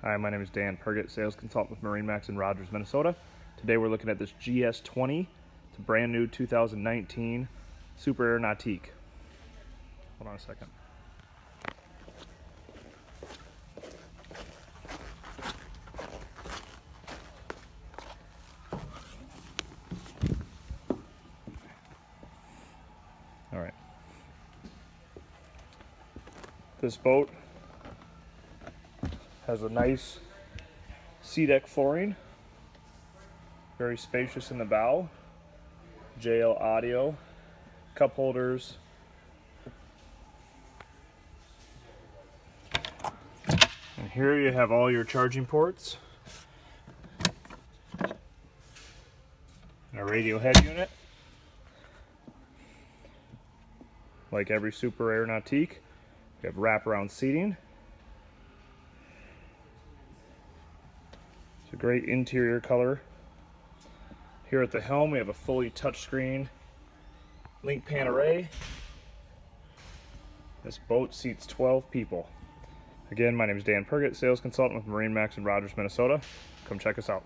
Hi, my name is Dan Pergett, sales consultant with MarineMax in Rogers, Minnesota. Today we're looking at this GS20. It's a brand new 2019 Super Nautique. Hold on a second. All right. This boat has a nice sea deck flooring, very spacious in the bow, JL audio, cup holders, and here you have all your charging ports, and a radio head unit. Like every Super Nautique, we have wraparound seating. It's a great interior color. Here at the helm, we have a fully touchscreen link pan array. This boat seats 12 people. Again, my name is Dan Pergett, sales consultant with MarineMax in Rogers, Minnesota. Come check us out.